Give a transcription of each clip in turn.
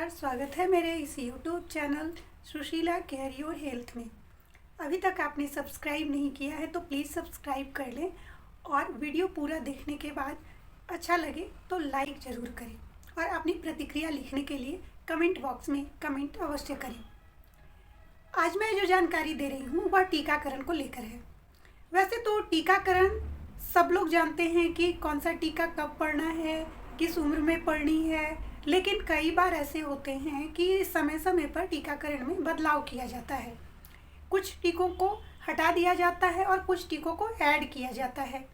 नमस्कार, स्वागत है मेरे इस YouTube channel Sushila care your health में। अभी तक आपने सब्सक्राइब नहीं किया है तो प्लीज़ सब्सक्राइब कर लें और वीडियो पूरा देखने के बाद अच्छा लगे तो लाइक ज़रूर करें और अपनी प्रतिक्रिया लिखने के लिए कमेंट बॉक्स में कमेंट अवश्य करें। आज मैं जो जानकारी दे रही हूँ वह टीकाकरण को लेकर है। वैसे तो टीकाकरण सब लोग जानते हैं कि कौन सा टीका कब पड़ना है, किस उम्र में पड़नी है, लेकिन कई बार ऐसे होते हैं कि समय समय पर टीकाकरण में बदलाव किया जाता है। कुछ टीकों को हटा दिया जाता है और कुछ टीकों को ऐड किया जाता है।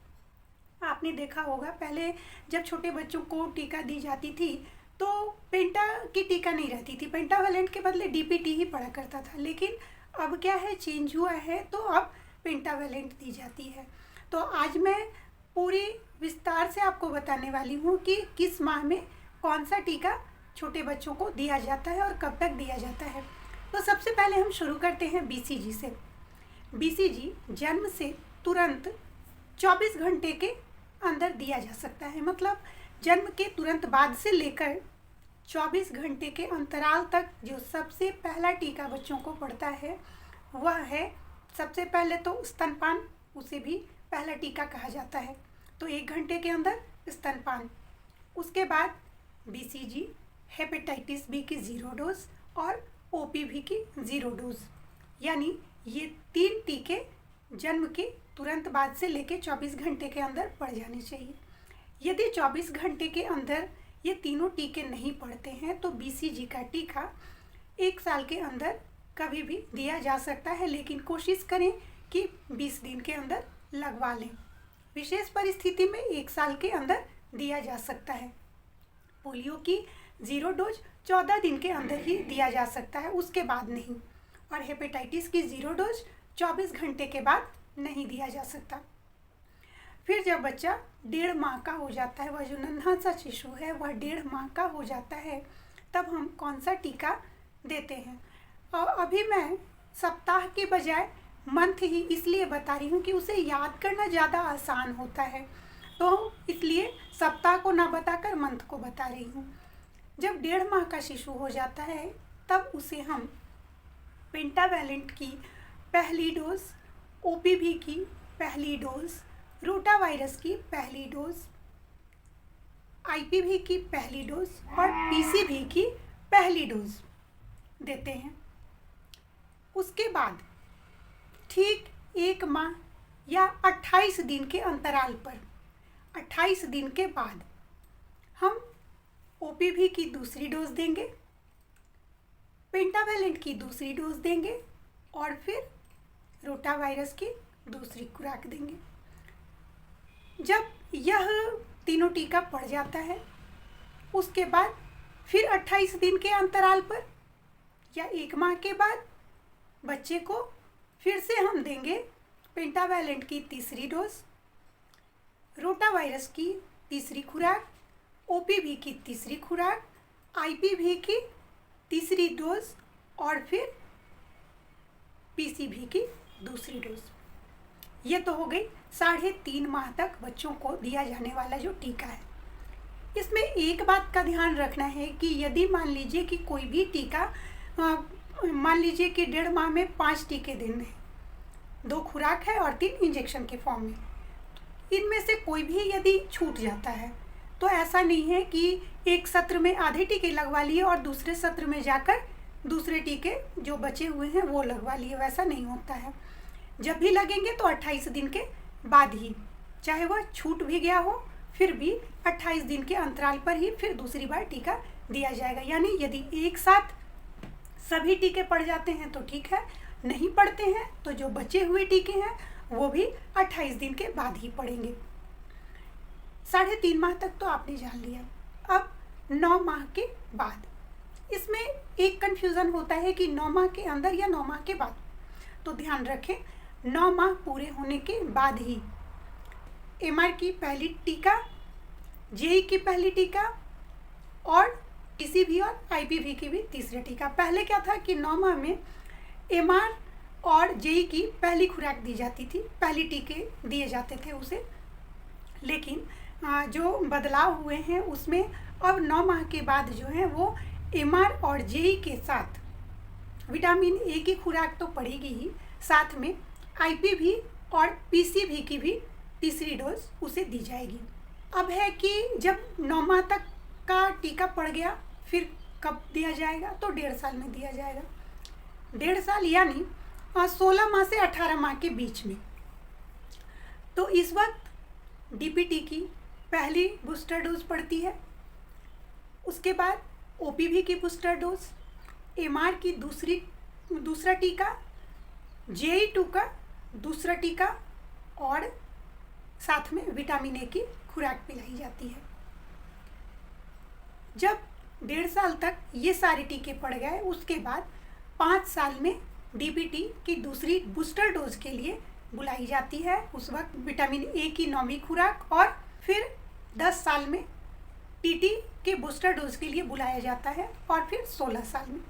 आपने देखा होगा पहले जब छोटे बच्चों को टीका दी जाती थी तो पेंटा की टीका नहीं रहती थी, पेंटावेलेंट के बदले डीपीटी ही पड़ा करता था। लेकिन अब क्या है, चेंज हुआ है तो अब पेंटावेलेंट दी जाती है। तो आज मैं पूरी विस्तार से आपको बताने वाली हूँ कि किस माह में कौन सा टीका छोटे बच्चों को दिया जाता है और कब तक दिया जाता है। तो सबसे पहले हम शुरू करते हैं बीसीजी से। बीसीजी जन्म से तुरंत 24 घंटे के अंदर दिया जा सकता है। मतलब जन्म के तुरंत बाद से लेकर 24 घंटे के अंतराल तक जो सबसे पहला टीका बच्चों को पड़ता है वह है, सबसे पहले तो स्तनपान, उसे भी पहला टीका कहा जाता है। तो 1 घंटे के अंदर स्तनपान, उसके बाद बीसीजी, हेपेटाइटिस बी की 0 डोज और ओपीवी की 0 डोज, यानी ये 3 टीके जन्म के तुरंत बाद से लेके 24 घंटे के अंदर पड़ जाने चाहिए। यदि 24 घंटे के अंदर ये तीनों टीके नहीं पड़ते हैं तो बीसीजी का टीका 1 साल के अंदर कभी भी दिया जा सकता है, लेकिन कोशिश करें कि 20 दिन के अंदर लगवा लें। विशेष परिस्थिति में 1 साल के अंदर दिया जा सकता है। पोलियो की 0 डोज 14 दिन के अंदर ही दिया जा सकता है, उसके बाद नहीं। और हेपेटाइटिस की 0 डोज 24 घंटे के बाद नहीं दिया जा सकता। फिर जब बच्चा 1.5 माह का हो जाता है, वह जो नन्हा सा शिशु है वह 1.5 माह का हो जाता है, तब हम कौन सा टीका देते हैं। और अभी मैं सप्ताह के बजाय मंथ ही इसलिए बता रही हूँ कि उसे याद करना ज़्यादा आसान होता है, तो इसलिए सप्ताह को ना बताकर मंथ को बता रही हूँ। जब 1.5 माह का शिशु हो जाता है तब उसे हम पेंटावेलेंट की पहली डोज, ओपीवी की पहली डोज, रोटा वायरस की पहली डोज, आईपीवी की पहली डोज और पीसीवी की पहली डोज देते हैं। उसके बाद ठीक 1 माह या 28 दिन के अंतराल पर, 28 दिन के बाद हम ओपीवी की दूसरी डोज देंगे, पेंटावेलेंट की दूसरी डोज देंगे और फिर रोटा वायरस की दूसरी खुराक देंगे। जब यह तीनों टीका पड़ जाता है उसके बाद फिर 28 दिन के अंतराल पर या 1 माह के बाद बच्चे को फिर से हम देंगे पेंटावेलेंट की तीसरी डोज, रोटा वायरस की तीसरी खुराक, ओपीवी की तीसरी खुराक, आईपीवी की तीसरी डोज और फिर पीसीवी की दूसरी डोज। ये तो हो गई 3.5 माह तक बच्चों को दिया जाने वाला जो टीका है। इसमें एक बात का ध्यान रखना है कि यदि मान लीजिए कि कोई भी टीका, मान लीजिए कि 1.5 माह में 5 टीके देने हैं, 2 खुराक है और 3 इंजेक्शन के फॉर्म में, इनमें से कोई भी यदि छूट जाता है तो ऐसा नहीं है कि एक सत्र में आधे टीके लगवा लिए और दूसरे सत्र में जाकर दूसरे टीके जो बचे हुए हैं वो लगवा लिए, वैसा नहीं होता है। जब भी लगेंगे तो 28 दिन के बाद ही, चाहे वह छूट भी गया हो फिर भी 28 दिन के अंतराल पर ही फिर दूसरी बार टीका दिया जाएगा। यानी यदि एक साथ सभी टीके पड़ जाते हैं तो ठीक है, नहीं पड़ते हैं तो जो बचे हुए टीके हैं वो भी 28 दिन के बाद ही पड़ेंगे। 3.5 माह तक तो आपने जान लिया। अब 9 माह के बाद, इसमें एक कन्फ्यूज़न होता है कि 9 माह के अंदर या 9 माह के बाद, तो ध्यान रखें 9 माह पूरे होने के बाद ही एमआर की पहली टीका, जेई की पहली टीका और पीसीवी और आईपीवी की भी तीसरी टीका। पहले क्या था कि 9 माह में एमआर और जेई की पहली खुराक दी जाती थी, पहली टीके दिए जाते थे उसे, लेकिन जो बदलाव हुए हैं उसमें अब 9 माह के बाद जो है वो एमआर और जेई के साथ विटामिन ए की खुराक तो पड़ेगी ही, साथ में आईपीवी और पीसीवी की भी तीसरी डोज उसे दी जाएगी। अब है कि जब 9 माह तक का टीका पड़ गया फिर कब दिया जाएगा, तो 1.5 साल में दिया जाएगा। 1.5 साल यानी 16 माह से 18 माह के बीच में। तो इस वक्त डीपीटी की पहली बूस्टर डोज पड़ती है, उसके बाद ओपीवी की बूस्टर डोज, एमआर की दूसरा टीका, JE2 का दूसरा टीका और साथ में विटामिन ए की खुराक पिलाई जाती है। जब 1.5 साल तक ये सारे टीके पड़ गए, उसके बाद 5 साल में डीपीटी की दूसरी बूस्टर डोज के लिए बुलाई जाती है। उस वक्त विटामिन ए की 9वीं खुराक, और फिर 10 साल में टीटी के बूस्टर डोज के लिए बुलाया जाता है, और फिर 16 साल में।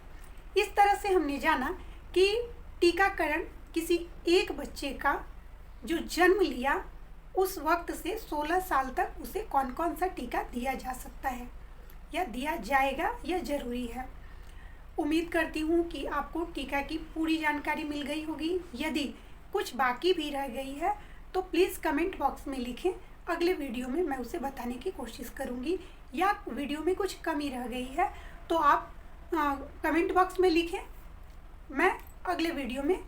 इस तरह से हमने जाना कि टीकाकरण किसी एक बच्चे का जो जन्म लिया उस वक्त से 16 साल तक उसे कौन कौन सा टीका दिया जा सकता है या दिया जाएगा, यह ज़रूरी है। उम्मीद करती हूँ कि आपको टीका की पूरी जानकारी मिल गई होगी। यदि कुछ बाकी भी रह गई है तो प्लीज़ कमेंट बॉक्स में लिखें, अगले वीडियो में मैं उसे बताने की कोशिश करूँगी। या वीडियो में कुछ कमी रह गई है तो आप कमेंट बॉक्स में लिखें, मैं अगले वीडियो में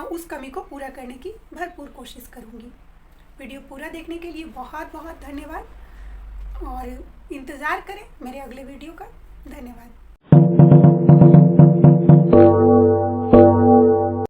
उस कमी को पूरा करने की भरपूर कोशिश करूँगी। वीडियो पूरा देखने के लिए बहुत बहुत धन्यवाद, और इंतज़ार करें मेरे अगले वीडियो का। धन्यवाद।